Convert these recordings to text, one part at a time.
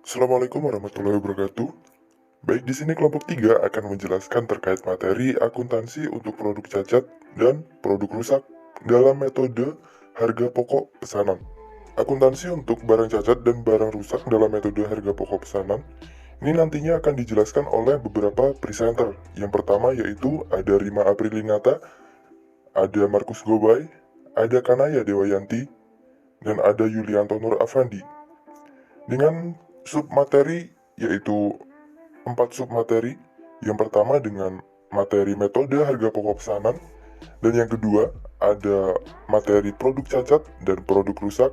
Assalamualaikum warahmatullahi wabarakatuh. Baik, di sini kelompok 3 akan menjelaskan terkait materi akuntansi untuk produk cacat dan produk rusak dalam metode harga pokok pesanan. Akuntansi untuk barang cacat dan barang rusak dalam metode harga pokok pesanan ini nantinya akan dijelaskan oleh beberapa presenter. Yang pertama yaitu ada Rima Aprilinata, ada Markus Gobay, ada Kanaya Dewayanti, dan ada Yulianto Nur Afandi. Dengan submateri yaitu 4 submateri. Yang pertama dengan materi metode harga pokok pesanan, dan yang kedua ada materi produk cacat dan produk rusak,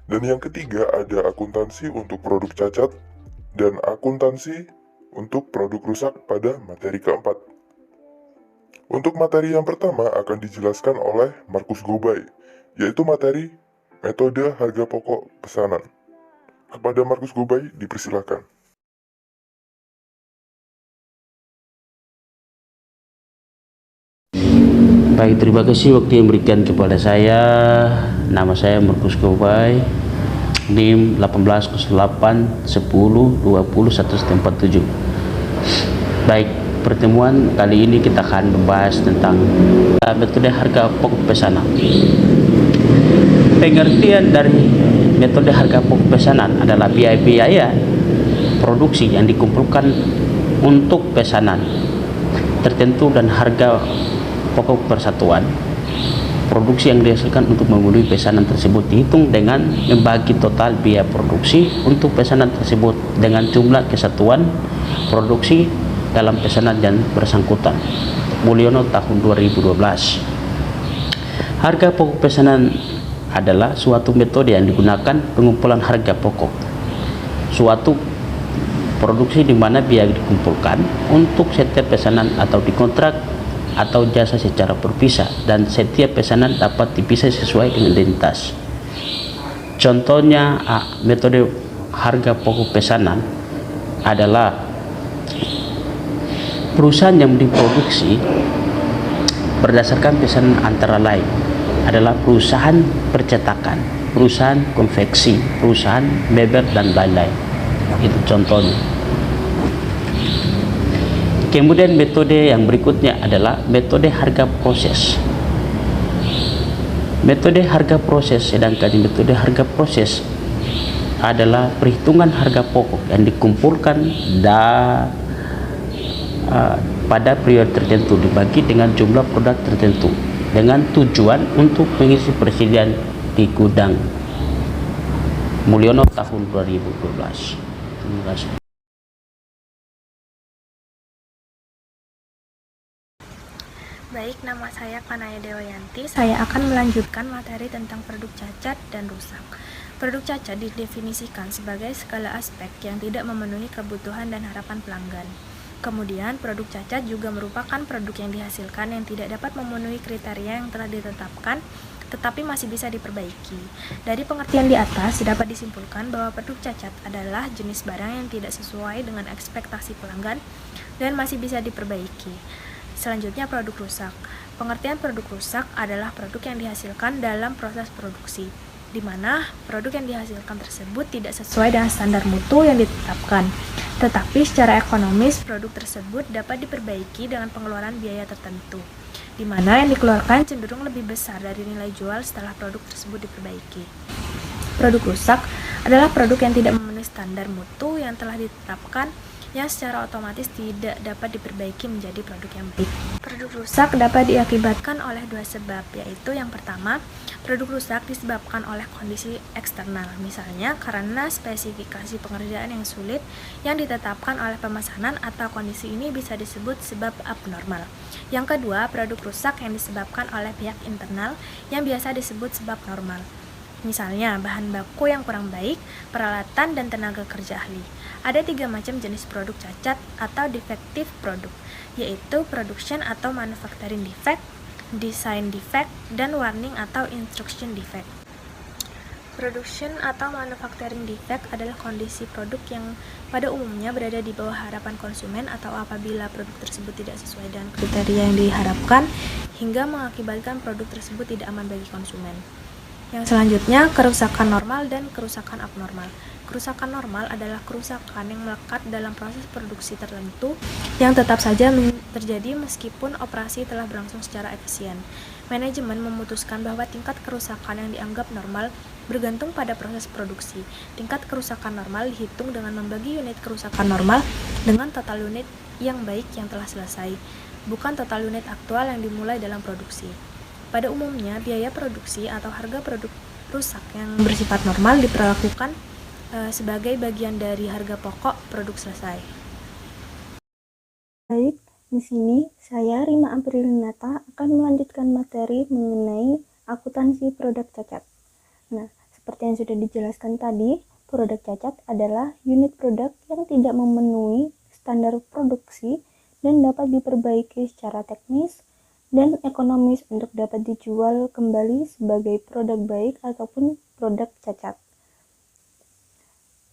dan yang ketiga ada akuntansi untuk produk cacat dan akuntansi untuk produk rusak pada materi keempat. Untuk materi yang pertama akan dijelaskan oleh Markus Gobay, yaitu materi metode harga pokok pesanan. Kepada Markus Gobay dipersilakan. Baik, terima kasih waktu yang diberikan kepada saya. Nama saya Markus Gobay, NIM 180810201147. Baik, pertemuan kali ini kita akan membahas tentang metode harga pokok pesanan. Pengertian dari metode harga pokok pesanan adalah biaya-biaya produksi yang dikumpulkan untuk pesanan tertentu dan harga pokok persatuan produksi yang dihasilkan untuk memenuhi pesanan tersebut dihitung dengan membagi total biaya produksi untuk pesanan tersebut dengan jumlah kesatuan produksi dalam pesanan yang bersangkutan. Mulyono tahun 2012. Harga pokok pesanan adalah suatu metode yang digunakan pengumpulan harga pokok suatu produksi di mana biaya dikumpulkan untuk setiap pesanan atau dikontrak atau jasa secara berpisah, dan setiap pesanan dapat dipisah sesuai dengan identitas. Contohnya, metode harga pokok pesanan adalah perusahaan yang diproduksi berdasarkan pesanan antara lain adalah perusahaan percetakan, perusahaan konveksi, perusahaan mebel, dan lain-lain. Itu contohnya. Kemudian metode yang berikutnya adalah metode harga proses. Metode harga proses, sedangkan metode harga proses adalah perhitungan harga pokok yang dikumpulkan pada periode tertentu dibagi dengan jumlah produk tertentu dengan tujuan untuk mengisi persediaan di gudang. Mulyono tahun 2012. Terima kasih. Baik, nama saya Kanaya Dewayanti. Saya akan melanjutkan materi tentang produk cacat dan rusak. Produk cacat didefinisikan sebagai segala aspek yang tidak memenuhi kebutuhan dan harapan pelanggan. Kemudian, produk cacat juga merupakan produk yang dihasilkan yang tidak dapat memenuhi kriteria yang telah ditetapkan, tetapi masih bisa diperbaiki. Dari pengertian di atas, dapat disimpulkan bahwa produk cacat adalah jenis barang yang tidak sesuai dengan ekspektasi pelanggan dan masih bisa diperbaiki. Selanjutnya, produk rusak. Pengertian produk rusak adalah produk yang dihasilkan dalam proses produksi, di mana produk yang dihasilkan tersebut tidak sesuai dengan standar mutu yang ditetapkan. Tetapi secara ekonomis, produk tersebut dapat diperbaiki dengan pengeluaran biaya tertentu, di mana yang dikeluarkan cenderung lebih besar dari nilai jual setelah produk tersebut diperbaiki. Produk rusak adalah produk yang tidak memenuhi standar mutu yang telah ditetapkan, yang secara otomatis tidak dapat diperbaiki menjadi produk yang baik. Produk rusak dapat diakibatkan oleh dua sebab, yaitu yang pertama, produk rusak disebabkan oleh kondisi eksternal, misalnya karena spesifikasi pengerjaan yang sulit yang ditetapkan oleh pemesanan, atau kondisi ini bisa disebut sebab abnormal. Yang kedua, produk rusak yang disebabkan oleh pihak internal yang biasa disebut sebab normal. Misalnya, bahan baku yang kurang baik, peralatan, dan tenaga kerja ahli. Ada 3 macam jenis produk cacat atau defective produk, yaitu production atau manufacturing defect, design defect, dan warning atau instruction defect. Production atau manufacturing defect adalah kondisi produk yang pada umumnya berada di bawah harapan konsumen atau apabila produk tersebut tidak sesuai dengan kriteria yang diharapkan hingga mengakibatkan produk tersebut tidak aman bagi konsumen. Yang selanjutnya, kerusakan normal dan kerusakan abnormal. Kerusakan normal adalah kerusakan yang melekat dalam proses produksi tertentu yang tetap saja terjadi meskipun operasi telah berlangsung secara efisien. Manajemen memutuskan bahwa tingkat kerusakan yang dianggap normal bergantung pada proses produksi. Tingkat kerusakan normal dihitung dengan membagi unit kerusakan normal dengan total unit yang baik yang telah selesai, bukan total unit aktual yang dimulai dalam produksi. Pada umumnya, biaya produksi atau harga produk rusak yang bersifat normal diperlakukan sebagai bagian dari harga pokok produk selesai. Baik, di sini saya Rima Aprilinata akan melanjutkan materi mengenai akuntansi produk cacat. Nah, seperti yang sudah dijelaskan tadi, produk cacat adalah unit produk yang tidak memenuhi standar produksi dan dapat diperbaiki secara teknis dan ekonomis untuk dapat dijual kembali sebagai produk baik ataupun produk cacat.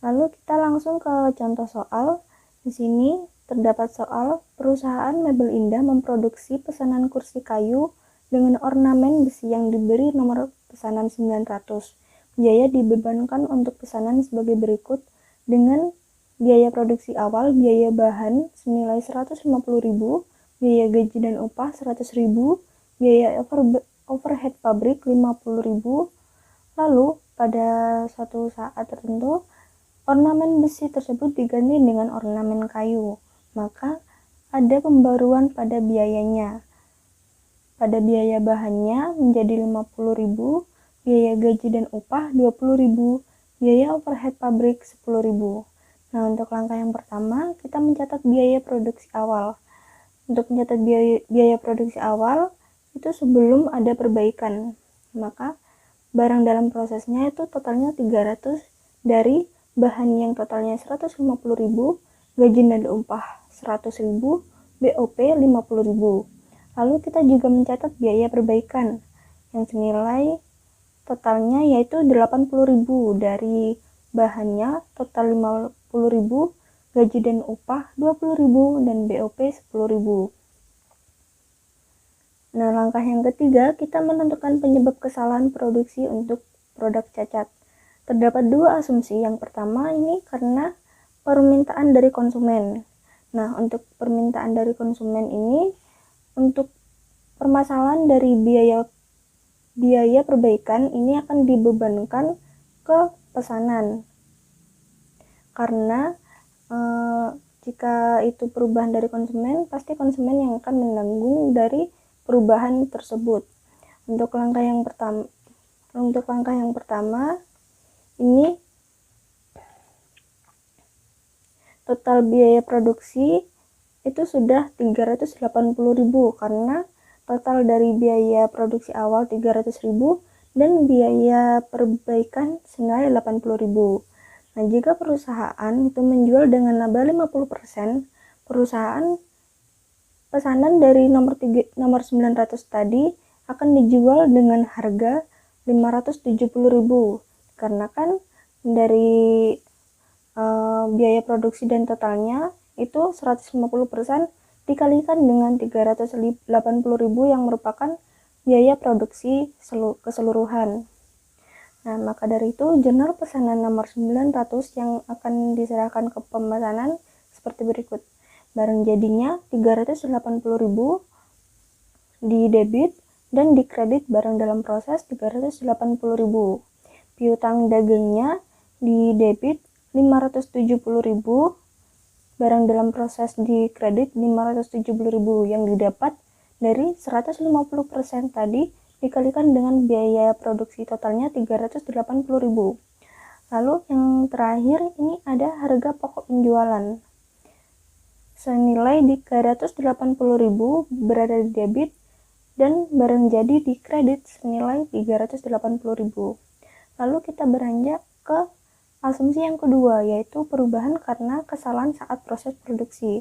Lalu kita langsung ke contoh soal. Di sini terdapat soal perusahaan Mebel Indah memproduksi pesanan kursi kayu dengan ornamen besi yang diberi nomor pesanan 900. Biaya dibebankan untuk pesanan sebagai berikut dengan biaya produksi awal, biaya bahan senilai 150.000, biaya gaji dan upah 100.000, biaya overhead pabrik 50.000. Lalu pada suatu saat tertentu ornamen besi tersebut diganti dengan ornamen kayu, maka ada pembaruan pada biayanya. Pada biaya bahannya menjadi 50.000, biaya gaji dan upah 20.000, biaya overhead pabrik 10.000. Nah, untuk langkah yang pertama, kita mencatat biaya produksi awal. Untuk mencatat biaya produksi awal, itu sebelum ada perbaikan. Maka, barang dalam prosesnya itu totalnya 300 dari bahan yang totalnya 150.000, gaji dan upah 100.000, BOP 50.000. Lalu kita juga mencatat biaya perbaikan yang senilai totalnya yaitu 80.000 dari bahannya total 50.000, gaji dan upah 20.000 dan BOP 10.000. Nah, langkah yang ketiga kita menentukan penyebab kesalahan produksi untuk produk cacat. Terdapat dua asumsi. Yang pertama ini karena permintaan dari konsumen. Nah, untuk permintaan dari konsumen ini, untuk permasalahan dari biaya perbaikan ini akan dibebankan ke pesanan. Karena jika itu perubahan dari konsumen, pasti konsumen yang akan menanggung dari perubahan tersebut. Untuk langkah yang pertama ini total biaya produksi itu sudah 380.000 karena total dari biaya produksi awal 300.000 dan biaya perbaikan senilai 80.000. Nah, jika perusahaan itu menjual dengan laba 50%, perusahaan pesanan dari nomor 900 tadi akan dijual dengan harga 570.000. Karena kan dari biaya produksi dan totalnya itu 150% dikalikan dengan 380.000 yang merupakan biaya produksi keseluruhan. Nah, maka dari itu jurnal pesanan nomor 900 yang akan diserahkan ke pemesanan seperti berikut. Barang jadinya 380.000 di debit dan di kredit barang dalam proses 380.000. Piutang dagangnya di debit 570.000, barang dalam proses di kredit 570.000 yang didapat dari 150% tadi dikalikan dengan biaya produksi totalnya 380.000. Lalu yang terakhir ini ada harga pokok penjualan senilai 380.000 berada di debit dan barang jadi di kredit senilai 380.000. Lalu kita beranjak ke asumsi yang kedua, yaitu perubahan karena kesalahan saat proses produksi.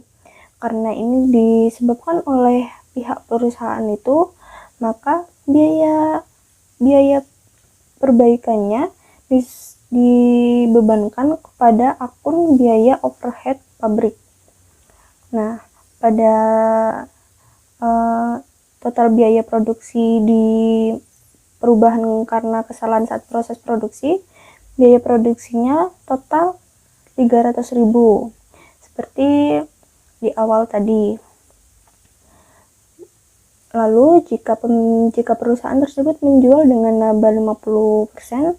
Karena ini disebabkan oleh pihak perusahaan itu, maka biaya perbaikannya dibebankan kepada akun biaya overhead pabrik. Nah, pada total biaya produksi di perubahan karena kesalahan saat proses produksi, Biaya produksinya total 300.000 seperti di awal tadi. Lalu jika perusahaan tersebut menjual dengan laba 50%,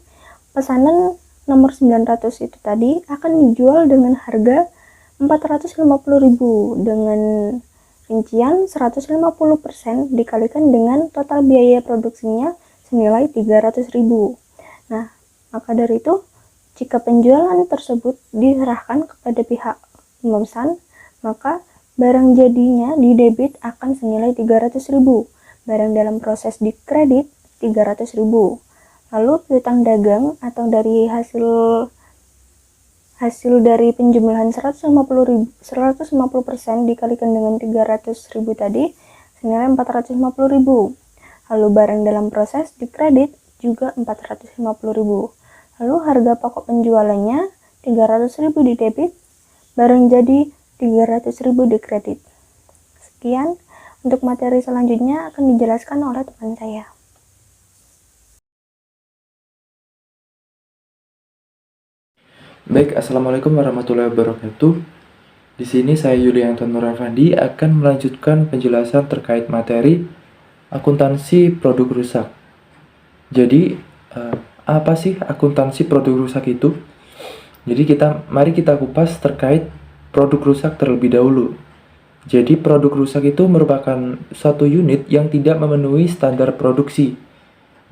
pesanan nomor 900 itu tadi akan dijual dengan harga 450.000 dengan rincian 150% dikalikan dengan total biaya produksinya senilai 300.000. Nah, maka dari itu, jika penjualan tersebut diserahkan kepada pihak pemesan, maka barang jadinya di debit akan senilai 300.000, barang dalam proses di kredit 300.000. Lalu piutang dagang atau dari hasil dari penjumlahan 150% dikalikan dengan 300.000 tadi senilai 450.000. Lalu barang dalam proses di kredit juga 450.000. Lalu harga pokok penjualannya 300.000 di debit, barang jadi 300.000 di kredit. Sekian, untuk materi selanjutnya akan dijelaskan oleh teman saya. Baik, Assalamualaikum warahmatullahi wabarakatuh. Di sini saya Yulianto Nurafandi akan melanjutkan penjelasan terkait materi akuntansi produk rusak. Jadi, apa sih akuntansi produk rusak itu? Jadi mari kita kupas terkait produk rusak terlebih dahulu. Jadi produk rusak itu merupakan suatu unit yang tidak memenuhi standar produksi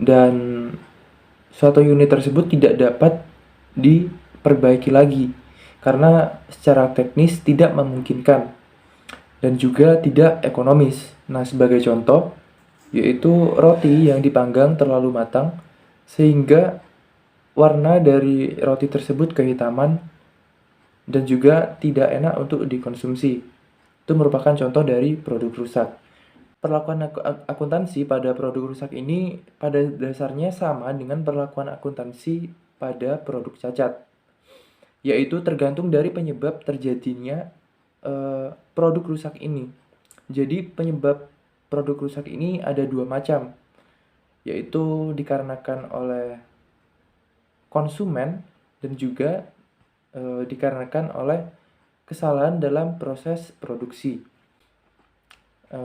dan suatu unit tersebut tidak dapat diperbaiki lagi karena secara teknis tidak memungkinkan dan juga tidak ekonomis. Nah, sebagai contoh yaitu roti yang dipanggang terlalu matang sehingga warna dari roti tersebut kehitaman dan juga tidak enak untuk dikonsumsi. Itu merupakan contoh dari produk rusak. Perlakuan akuntansi pada produk rusak ini pada dasarnya sama dengan perlakuan akuntansi pada produk cacat, yaitu tergantung dari penyebab terjadinya produk rusak ini. Jadi penyebab produk rusak ini ada dua macam, yaitu dikarenakan oleh konsumen dan juga dikarenakan oleh kesalahan dalam proses produksi.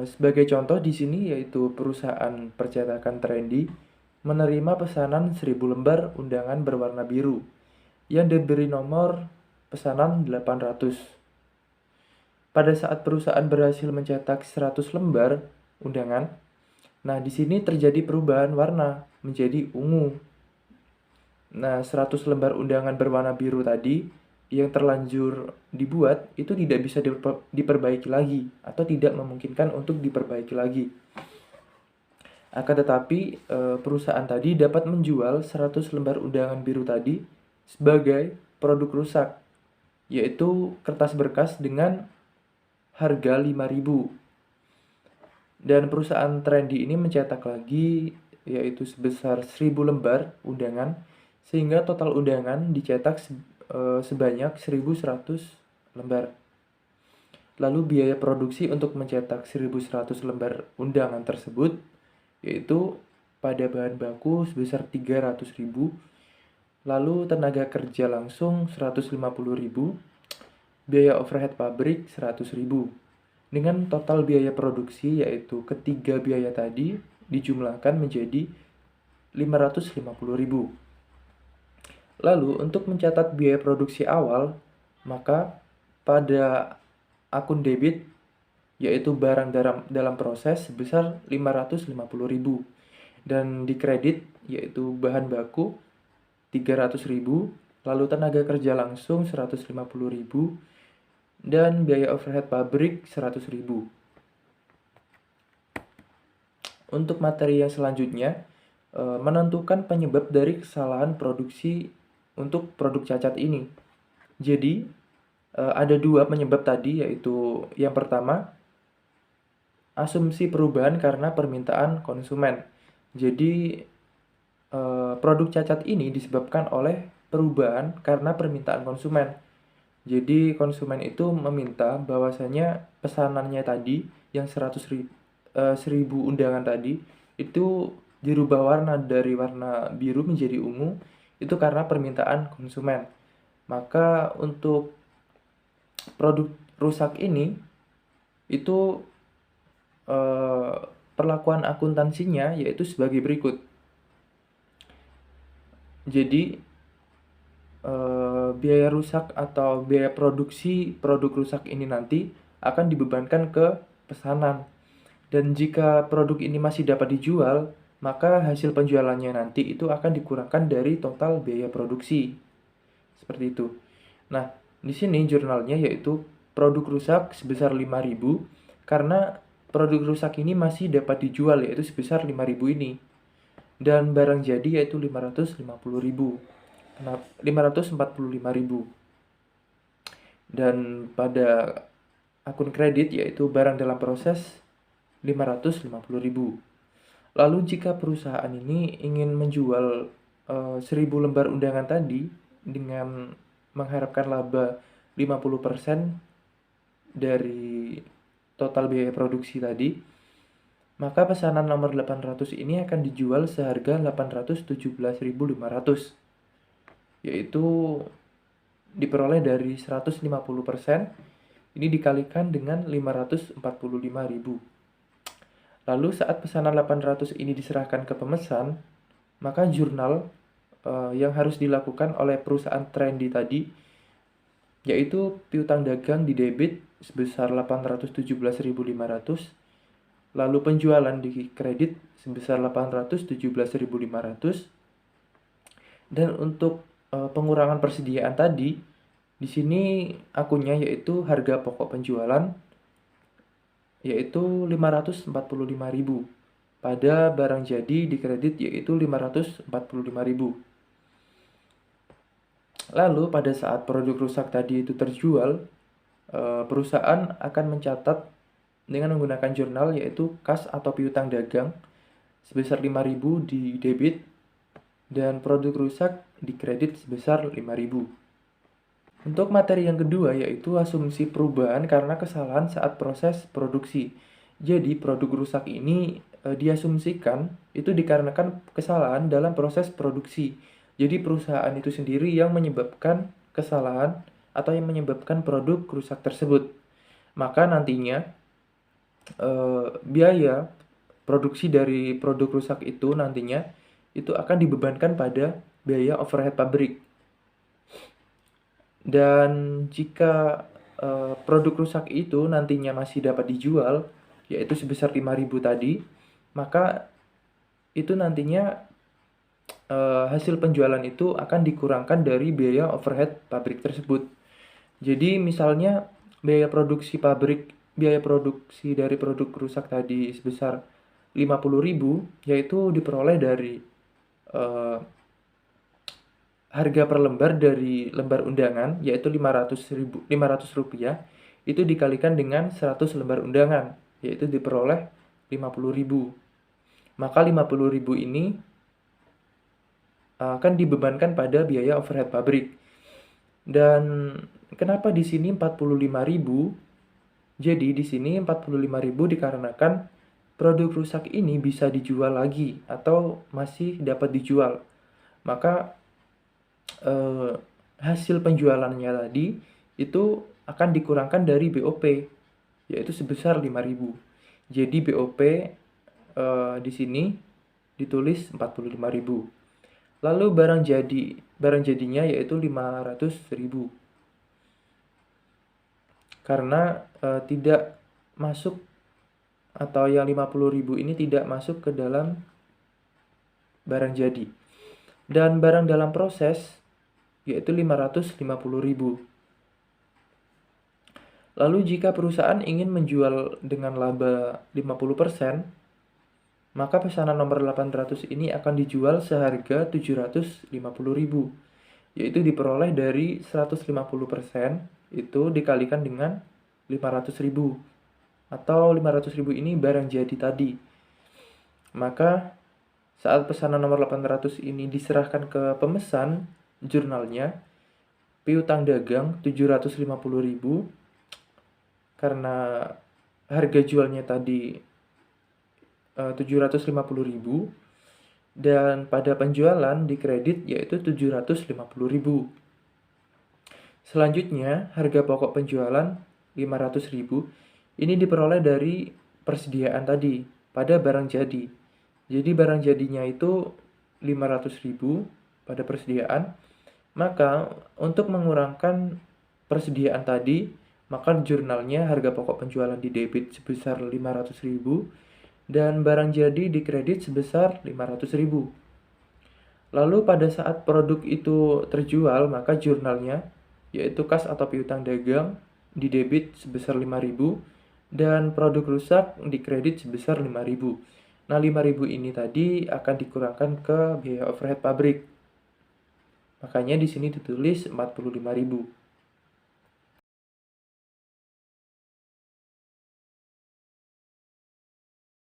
Sebagai contoh di sini yaitu perusahaan percetakan Trendy menerima pesanan 1000 lembar undangan berwarna biru yang diberi nomor pesanan 800. Pada saat perusahaan berhasil mencetak 100 lembar undangan, nah di sini terjadi perubahan warna menjadi ungu. Nah, 100 lembar undangan berwarna biru tadi yang terlanjur dibuat itu tidak bisa diperbaiki lagi atau tidak memungkinkan untuk diperbaiki lagi. Akan tetapi perusahaan tadi dapat menjual 100 lembar undangan biru tadi sebagai produk rusak, yaitu kertas berkas dengan harga 5.000. Dan perusahaan Trendy ini mencetak lagi yaitu sebesar 1.000 lembar undangan sehingga total undangan dicetak sebanyak 1.100 lembar. Lalu biaya produksi untuk mencetak 1.100 lembar undangan tersebut yaitu pada bahan baku sebesar 300.000, lalu tenaga kerja langsung 150.000, biaya overhead pabrik 100.000. Dengan total biaya produksi yaitu ketiga biaya tadi dijumlahkan menjadi 550.000. Lalu untuk mencatat biaya produksi awal, maka pada akun debit yaitu barang dalam proses sebesar 550.000 dan di kredit yaitu bahan baku 300.000, lalu tenaga kerja langsung 150.000 dan biaya overhead pabrik 100.000. Untuk materi yang selanjutnya, menentukan penyebab dari kesalahan produksi untuk produk cacat ini. Jadi, ada dua penyebab tadi, yaitu yang pertama, asumsi perubahan karena permintaan konsumen. Jadi, produk cacat ini disebabkan oleh perubahan karena permintaan konsumen. Jadi, konsumen itu meminta bahwasanya pesanannya tadi, yang 100.000 undangan tadi, itu dirubah warna dari warna biru menjadi ungu itu karena permintaan konsumen. Maka untuk produk rusak ini itu perlakuan akuntansinya yaitu sebagai berikut. Jadi biaya rusak atau biaya produksi produk rusak ini nanti akan dibebankan ke pesanan. Dan jika produk ini masih dapat dijual, maka hasil penjualannya nanti itu akan dikurangkan dari total biaya produksi. Seperti itu. Nah, di sini jurnalnya yaitu produk rusak sebesar 5.000 karena produk rusak ini masih dapat dijual yaitu sebesar 5.000 ini. Dan barang jadi yaitu 550.000. 545.000. Dan pada akun kredit yaitu barang dalam proses 550.000. Lalu jika perusahaan ini ingin menjual 1.000 lembar undangan tadi dengan mengharapkan laba 50% dari total biaya produksi tadi, maka pesanan nomor 800 ini akan dijual seharga 817.500, yaitu diperoleh dari 150%, ini dikalikan dengan 545.000. Lalu saat pesanan 800 ini diserahkan ke pemesan, maka jurnal yang harus dilakukan oleh perusahaan Trendy tadi, yaitu piutang dagang di debit sebesar 817.500, lalu penjualan di kredit sebesar 817.500, dan untuk pengurangan persediaan tadi, di sini akunnya yaitu harga pokok penjualan yaitu 545.000. Pada barang jadi di kredit yaitu 545.000. Lalu pada saat produk rusak tadi itu terjual, perusahaan akan mencatat dengan menggunakan jurnal yaitu kas atau piutang dagang sebesar 5.000 di debit dan produk rusak di kredit sebesar 5.000. Untuk materi yang kedua yaitu asumsi perubahan karena kesalahan saat proses produksi. Jadi produk rusak ini diasumsikan itu dikarenakan kesalahan dalam proses produksi. Jadi perusahaan itu sendiri yang menyebabkan kesalahan atau yang menyebabkan produk rusak tersebut. Maka nantinya biaya produksi dari produk rusak itu nantinya itu akan dibebankan pada biaya overhead pabrik. Dan jika produk rusak itu nantinya masih dapat dijual, yaitu sebesar 5.000 tadi, maka itu nantinya hasil penjualan itu akan dikurangkan dari biaya overhead pabrik tersebut. Jadi misalnya biaya produksi dari produk rusak tadi sebesar 50.000, yaitu diperoleh dari harga per lembar dari lembar undangan yaitu 500 rupiah itu dikalikan dengan 100 lembar undangan yaitu diperoleh 50.000. Maka 50.000 ini akan dibebankan pada biaya overhead pabrik. Dan kenapa di sini 45.000? Jadi di sini 45.000 dikarenakan produk rusak ini bisa dijual lagi atau masih dapat dijual. Maka hasil penjualannya tadi itu akan dikurangkan dari BOP yaitu sebesar 5.000. Jadi BOP di sini ditulis 45.000. Lalu barang jadinya yaitu 500.000. Karena tidak masuk atau yang 50.000 ini tidak masuk ke dalam barang jadi. Dan barang dalam proses yaitu 550.000. Lalu jika perusahaan ingin menjual dengan laba 50%, maka pesanan nomor 800 ini akan dijual seharga 750.000, yaitu diperoleh dari 150% itu dikalikan dengan 500.000, atau 500.000 ini barang jadi tadi. Maka saat pesanan nomor 800 ini diserahkan ke pemesan jurnalnya, piutang dagang 750.000 karena harga jualnya tadi 750.000 Dan pada penjualan dikredit yaitu 750.000. Selanjutnya, harga pokok penjualan 500.000 ini diperoleh dari persediaan tadi pada barang jadi. Jadi barang jadinya itu 500.000 pada persediaan. Maka untuk mengurangkan persediaan tadi, maka jurnalnya harga pokok penjualan didebit sebesar 500.000 dan barang jadi dikredit sebesar 500.000. Lalu pada saat produk itu terjual, maka jurnalnya yaitu kas atau piutang dagang didebit sebesar 5.000 dan produk rusak dikredit sebesar 5.000. Nah, 5.000 ini tadi akan dikurangkan ke biaya overhead pabrik. Makanya di sini ditulis 45.000.